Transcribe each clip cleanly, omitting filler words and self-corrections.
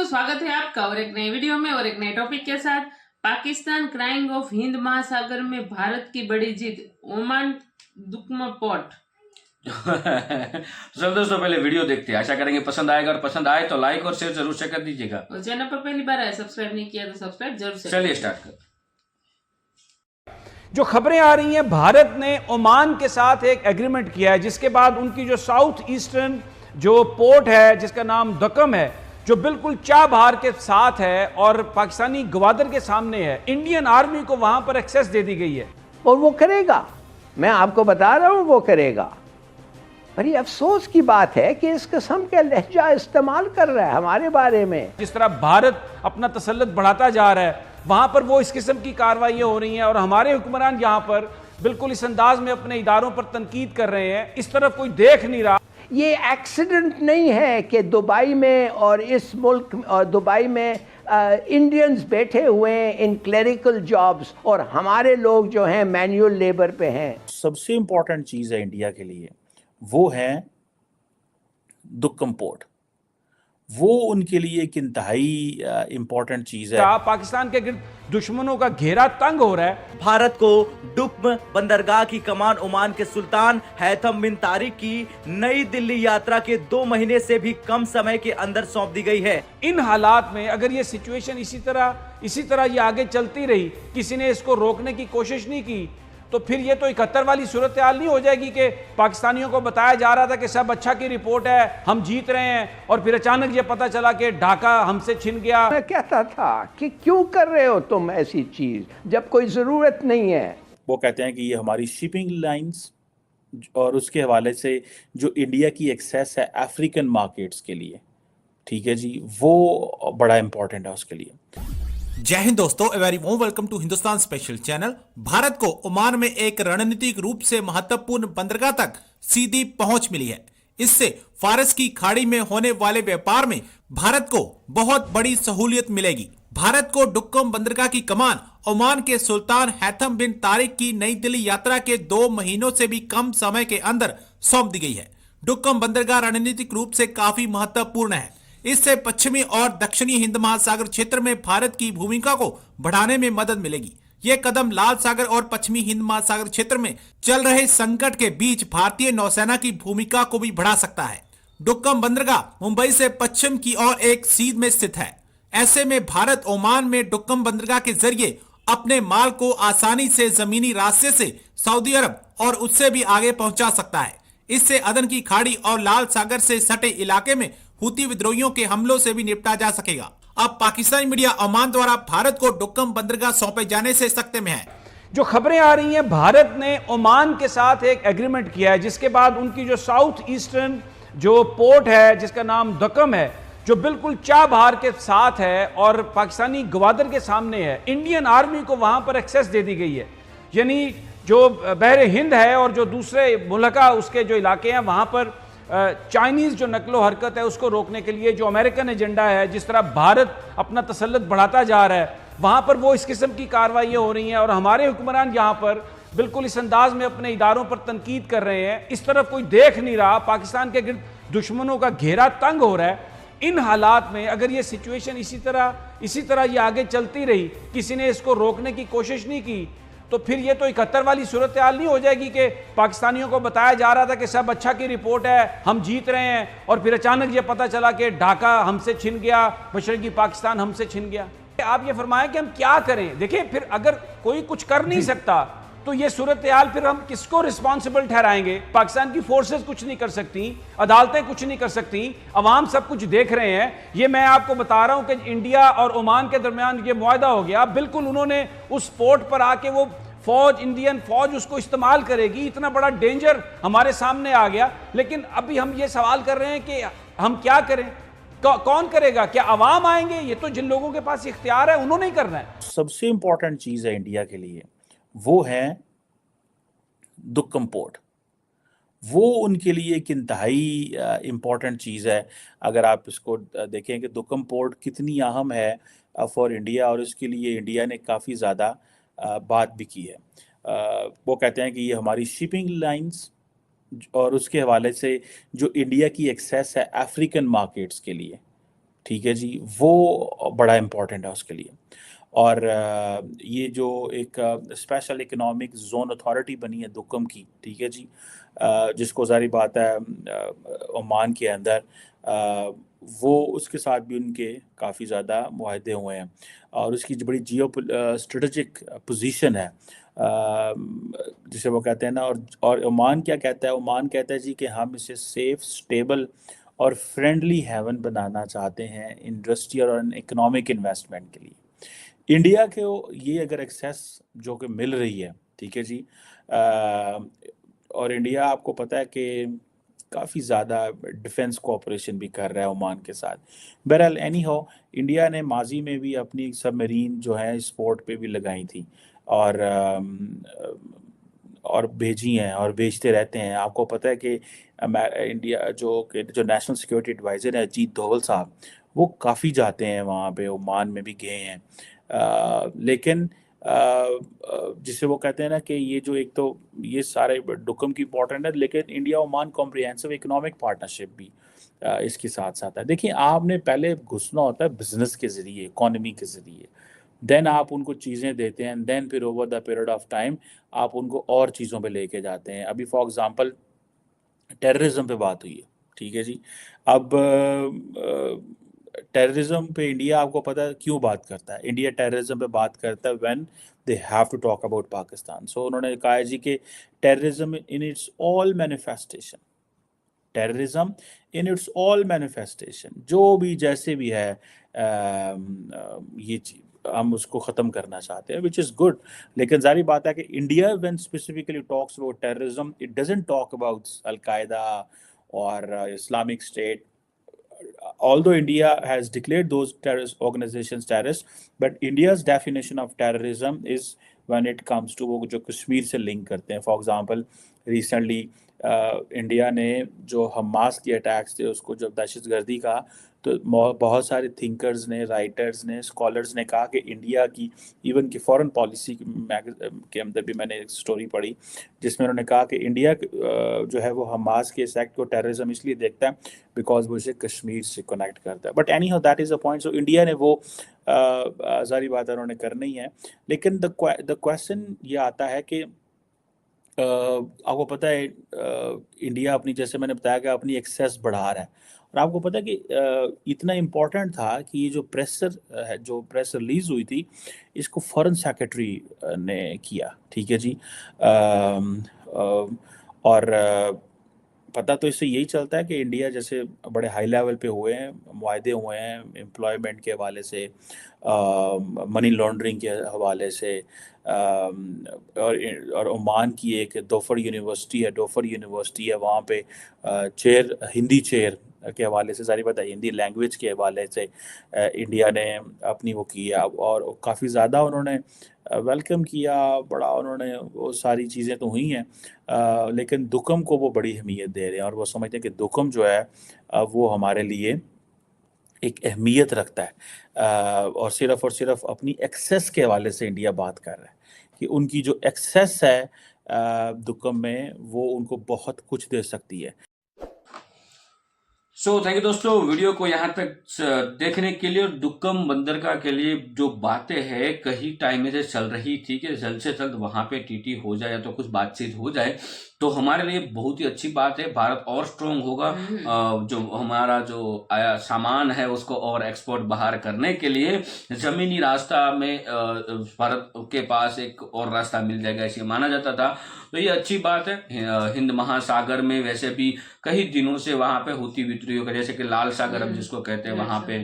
स्वागत है आपका और एक नए वीडियो में और एक नए टॉपिक के साथ। पाकिस्तान क्राइंग ऑफ हिंद महासागर में भारत की बड़ी जीत, ओमान दुक्मा पोर्ट। चलो दोस्तों, पहले वीडियो देखते हैं। आशा करेंगे पसंद आएगा और पसंद आए तो लाइक और शेयर जरूर से कर दीजिएगा। और चैनल पर पहली बार आए, सब्सक्राइब नहीं किया तो सब्सक्राइब जरूर से। चलिए स्टार्ट कर। जो खबरें आ रही हैं, भारत ने ओमान के साथ एक एग्रीमेंट किया है, जिसके बाद उनकी जो साउथ ईस्टर्न जो पोर्ट है जिसका नाम दक्कम है, जो बिल्कुल चाबहार के साथ है और पाकिस्तानी गवादर के सामने है, इंडियन आर्मी को वहां पर एक्सेस दे दी गई है। और वो करेगा, मैं आपको बता रहा हूं वो करेगा। बड़ी अफसोस की बात है कि इस किस्म का लहजा इस्तेमाल कर रहा है हमारे बारे में। जिस तरह भारत अपना तसल्लुत बढ़ाता जा रहा है, वहां पर वो इस किस्म की कार्रवाइयां हो रही हैं और हमारे हुक्मरान यहां पर बिल्कुल इस अंदाज में अपने इदारों पर तनकीद कर रहे हैं। इस तरफ कोई देख नहीं रहा। ये एक्सीडेंट नहीं है कि दुबई में और इस मुल्क और दुबई में इंडियंस बैठे हुए हैं इन क्लरिकल जॉब्स और हमारे लोग जो हैं मैनुअल लेबर पे हैं। सबसे इंपॉर्टेंट चीज़ है इंडिया के लिए, वो है दुक्कम पोर्ट। वो उनके लिए एक इंतहाई इंपॉर्टेंट चीज़ है। पाकिस्तान के गिर्द दुश्मनों का घेरा तंग हो रहा है। भारत को डुक्म बंदरगाह की कमान ओमान के सुल्तान हैथम बिन तारिक की नई दिल्ली यात्रा के 2 महीने से भी कम समय के अंदर सौंप दी गई है। इन हालात में अगर ये सिचुएशन इसी तरह ये आगे चलती रही, किसी ने इसको रोकने की कोशिश नहीं की, तो फिर ये तो 71 वाली सूरत हाल नहीं हो जाएगी कि पाकिस्तानियों को बताया जा रहा था कि सब अच्छा की रिपोर्ट है, हम जीत रहे हैं, और फिर अचानक ये पता चला कि ढाका हमसे छिन गया। मैं कहता था कि क्यों कर रहे हो तुम ऐसी चीज जब कोई जरूरत नहीं है। वो कहते हैं कि ये हमारी शिपिंग लाइंस और उसके हवाले से जो इंडिया की एक्सेस है अफ्रीकन मार्केट्स के लिए, ठीक है जी, वो बड़ा इंपॉर्टेंट है उसके लिए। जय हिंद दोस्तों, a very warm welcome to Hindustan special channel. Bharat को ओमान में एक रणनीतिक रूप से महत्वपूर्ण बंदरगाह तक सीधी पहुंच मिली है। इससे फारस की खाड़ी में होने वाले व्यापार में भारत को बहुत बड़ी सहूलियत मिलेगी। भारत को डुक्कम बंदरगाह की कमान ओमान के सुल्तान हैथम बिन तारिक की नई दिल्ली यात्रा के 2 महीनों से भी कम समय के अंदर सौंप दी गई है। डुक्कम बंदरगाह रणनीतिक रूप से काफी महत्वपूर्ण है। इससे पश्चिमी और दक्षिणी हिंद महासागर क्षेत्र में भारत की भूमिका को बढ़ाने में मदद मिलेगी। यह कदम लाल सागर और पश्चिमी हिंद महासागर क्षेत्र में चल रहे संकट के बीच भारतीय नौसेना की भूमिका को भी बढ़ा सकता है। डुक्कम बंदरगाह मुंबई से पश्चिम की ओर एक सीध में स्थित है। ऐसे में भारत ओमान में डुक्कम बंदरगाह के जरिए अपने माल को आसानी से जमीनी रास्ते से सऊदी अरब और उससे भी आगे पहुंचा सकता है। इससे अदन की खाड़ी और लाल सागर से सटे इलाके में हुती विद्रोहियों के हमलों से भी निपटा जा सकेगा। अब पाकिस्तानी मीडिया ओमान द्वारा भारत को डुक्कम बंदरगाह सौंपे जाने से सख्ते में है। जो खबरें आ रही हैं, भारत ने ओमान के साथ एक एग्रीमेंट किया है, जिसके बाद उनकी जो साउथ ईस्टर्न जो पोर्ट है जिसका नाम दक्कम है, जो बिल्कुल चाबहार के साथ है और पाकिस्तानी गवादर के सामने है, इंडियन आर्मी को वहां पर एक्सेस दे दी गई है। यानी जो बहरे हिंद है और जो दूसरे मुल्का उसके जो इलाके हैं, वहां पर चाइनीज जो नकलो हरकत है उसको रोकने के लिए जो अमेरिकन एजेंडा है, जिस तरह भारत अपना तसल्लुत बढ़ाता जा रहा है, वहां पर वो इस किस्म की कार्रवाइयां हो रही हैं और हमारे हुक्मरान यहां पर बिल्कुल इस अंदाज में अपने इदारों पर तनकीद कर रहे हैं। इस तरफ कोई देख नहीं रहा। पाकिस्तान के गिर्द दुश्मनों का घेरा तंग हो रहा है। इन हालात में अगर ये सिचुएशन इसी तरह ये आगे चलती रही, किसी ने इसको रोकने की कोशिश नहीं की, तो फिर ये तो 71 वाली सूरत हाल नहीं हो जाएगी कि पाकिस्तानियों को बताया जा रहा था कि सब अच्छा की रिपोर्ट है, हम जीत रहे हैं, और फिर अचानक ये पता चला कि ढाका हमसे छिन गया, मशरकी पाकिस्तान हमसे छिन गया। आप ये फरमाएं कि हम क्या करें। देखिए, फिर अगर कोई कुछ कर नहीं सकता तो ये सूरत हाल फिर हम किसको रिस्पॉन्सिबल ठहराएंगे। पाकिस्तान की फोर्सेस कुछ नहीं कर सकती, अदालतें कुछ नहीं कर सकती, अवाम सब कुछ देख रहे हैं। ये मैं आपको बता रहा हूं कि इंडिया और ओमान के दरमियान ये मुआहदा हो गया, बिल्कुल उन्होंने उस पोर्ट पर आके वो फौज, इंडियन फौज उसको इस्तेमाल करेगी। इतना बड़ा डेंजर हमारे सामने आ गया, लेकिन अभी हम ये सवाल कर रहे हैं कि हम क्या करें, कौन करेगा? क्या अवाम आएंगे? ये तो जिन लोगों के पास इख्तियार है उन्होंने ही करना है। सबसे इंपॉर्टेंट चीज़ है इंडिया के लिए, वो है दुक्कम पोर्ट। वो उनके लिए एक इंतहाई इंपॉर्टेंट चीज़ है। अगर आप इसको देखें कि दुक्कम पोर्ट कितनी अहम है फॉर इंडिया, और इसके लिए इंडिया ने काफ़ी ज़्यादा बात भी की है। वो कहते हैं कि ये हमारी शिपिंग लाइंस और उसके हवाले से जो इंडिया की एक्सेस है अफ्रीकन मार्केट्स के लिए, ठीक है जी, वो बड़ा इम्पोर्टेंट है उसके लिए। और ये जो एक स्पेशल इकोनॉमिक जोन अथॉरिटी बनी है दुक्कम की, ठीक है जी, जिसको जारी बात है ओमान के अंदर, वो उसके साथ भी उनके काफ़ी ज़्यादा मुआहदे हुए हैं और उसकी जो बड़ी जियो स्ट्रेटजिक पोजीशन है, जिसे वो कहते हैं ना। और ओमान क्या कहता है? ओमान कहता है जी कि हम इसे सेफ, स्टेबल और फ्रेंडली हेवन बनाना चाहते हैं इंडस्ट्रियल और इकोनॉमिक इन्वेस्टमेंट के लिए। इंडिया के ये अगर एक्सेस जो कि मिल रही है, ठीक है जी, और इंडिया आपको पता है कि काफ़ी ज़्यादा डिफेंस कोऑपरेशन भी कर रहा है ओमान के साथ। बहरहाल एनी हो, इंडिया ने माजी में भी अपनी सबमरीन जो है स्पोर्ट पे भी लगाई थी और भेजी हैं और भेजते रहते हैं। आपको पता है कि इंडिया जो नेशनल सिक्योरिटी एडवाइज़र है अजीत डोवल साहब, वो काफ़ी जाते हैं वहाँ पे, ओमान में भी गए हैं। लेकिन जिसे वो कहते हैं ना कि ये जो एक तो ये सारे डुकम की इम्पोर्टेंट है, लेकिन India Oman comprehensive economic partnership भी इसके साथ साथ है। देखिए, आपने पहले घुसना होता है बिजनेस के ज़रिए, इकोनॉमी के ज़रिए, देन आप उनको चीज़ें देते हैं, देन फिर over the period of time आप उनको और चीज़ों पे लेके जाते हैं। अभी फॉर एग्जांपल टेररिज्म पे बात हुई है, ठीक है जी। अब टेररिज्म पे इंडिया, आपको पता है क्यों बात करता है? इंडिया टेररिज्म पे बात करता है when they have to talk about Pakistan. So उन्होंने कहा है जी कि terrorism in its all manifestation, terrorism in its all manifestation, जो भी जैसे भी है ये चीज हम उसको ख़त्म करना चाहते हैं, विच इज़ गुड। लेकिन जारी बात है कि India when specifically talks about terrorism, it doesn't talk about Al Qaeda और Islamic State, although India has declared those terrorist organizations terrorist, but India's definition of terrorism is when it comes to वो जो कश्मीर से link करते हैं। For example recently India ने जो Hamas के attacks थे उसको जब दहशतगर्दी कहा, तो बहुत सारे थिंकर्स ने, राइटर्स ने, स्कॉलर्स ने कहा कि इंडिया की इवन की फॉरेन पॉलिसी के अंदर भी मैंने एक स्टोरी पढ़ी जिसमें उन्होंने कहा कि इंडिया जो है वो हमास के इस एक्ट को टेररिज्म इसलिए देखता है बिकॉज वो इसे कश्मीर से कनेक्ट करता है। But any how that is a point. So India ने वो सारी बात उन्होंने करनी है। लेकिन द क्वेश्चन ये आता है कि आपको पता है इंडिया अपनी, जैसे मैंने बताया कि अपनी एक्सेस बढ़ा रहा है, और आपको पता है कि इतना इम्पोर्टेंट था कि ये जो प्रेस रिलीज़ हुई थी इसको फॉरेन सेक्रेटरी ने किया, ठीक है जी। और पता तो इससे यही चलता है कि इंडिया जैसे बड़े हाई लेवल पे हुए हैं, मुआहदे हुए हैं एम्प्लॉयमेंट के हवाले से, मनी लॉन्ड्रिंग के हवाले से, और ओमान की एक डोफर यूनिवर्सिटी है वहाँ पे हिंदी चेयर के हवाले से, सारी पता है हिंदी लैंग्वेज के हवाले से इंडिया ने अपनी वो किया और काफ़ी ज़्यादा उन्होंने वेलकम किया, बड़ा उन्होंने वो सारी चीज़ें तो हुई हैं। लेकिन दुकम को वो बड़ी अहमियत दे रहे हैं और वो समझते हैं कि दुकम जो है वो हमारे लिए एक अहमियत रखता है, और सिर्फ अपनी एक्सेस के हवाले से इंडिया बात कर रहा है कि उनकी जो एक्सेस है दुकम में वो उनको बहुत कुछ दे सकती है। सो थैंक यू दोस्तों, वीडियो को यहाँ तक देखने के लिए। और दुक्कम बंदरगाह के लिए जो बातें हैं कहीं टाइम से चल रही थी कि जल्द से जल्द वहां पे टीटी हो जाए या तो कुछ बातचीत हो जाए तो हमारे लिए बहुत ही अच्छी बात है। भारत और स्ट्रोंग होगा, जो हमारा जो आया सामान है उसको और एक्सपोर्ट बाहर करने के लिए जमीनी रास्ता में भारत के पास एक और रास्ता मिल जाएगा, ऐसे माना जाता था। तो ये अच्छी बात है। हिंद महासागर में वैसे भी कई दिनों से वहां पे हुती विद्रोहियों का, जैसे कि लाल सागर हम जिसको कहते हैं वहां पे,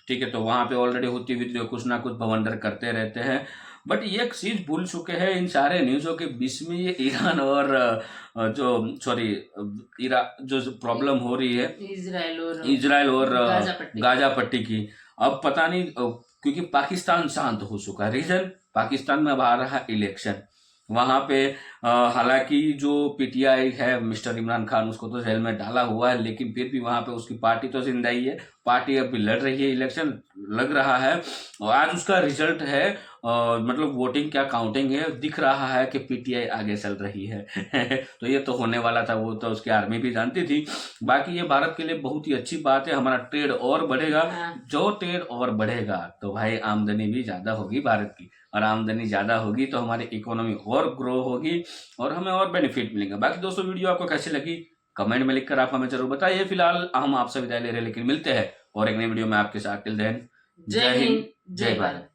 ठीक है, तो वहां पे ऑलरेडी हुती विद्रोह कुछ ना कुछ बवंडर करते रहते हैं। बट ये एक चीज भूल चुके हैं इन सारे न्यूज़ों के बीच में, ये ईरान और जो प्रॉब्लम हो रही है इजराइल और गाजा पट्टी की। अब पता नहीं क्योंकि पाकिस्तान शांत हो चुका है। रीजन, पाकिस्तान में अब आ रहा इलेक्शन, वहां पे हालांकि जो पीटीआई है मिस्टर इमरान खान, उसको तो जेल में डाला हुआ है, लेकिन फिर भी वहां पे उसकी पार्टी तो जिंदा ही है। पार्टी अभी लड़ रही है, इलेक्शन लग रहा है और आज उसका रिजल्ट है मतलब वोटिंग क्या काउंटिंग है, दिख रहा है कि पीटीआई आगे चल रही है तो ये तो होने वाला था, वो तो उसकी आर्मी भी जानती थी। बाकी ये भारत के लिए बहुत ही अच्छी बात है, हमारा ट्रेड और बढ़ेगा। जो ट्रेड और बढ़ेगा तो भाई आमदनी भी ज्यादा होगी भारत की, और आमदनी ज्यादा होगी तो हमारी इकोनॉमी और ग्रो होगी और हमें और बेनिफिट मिलेगा। बाकी दोस्तों वीडियो आपको कैसी लगी कमेंट में लिखकर आप हमें जरूर बताइए। फिलहाल हम आपसे विदाई ले रहे हैं, लेकिन मिलते हैं और एक नई वीडियो में आपके साथ। टिल देन, जय हिंद, जय भारत।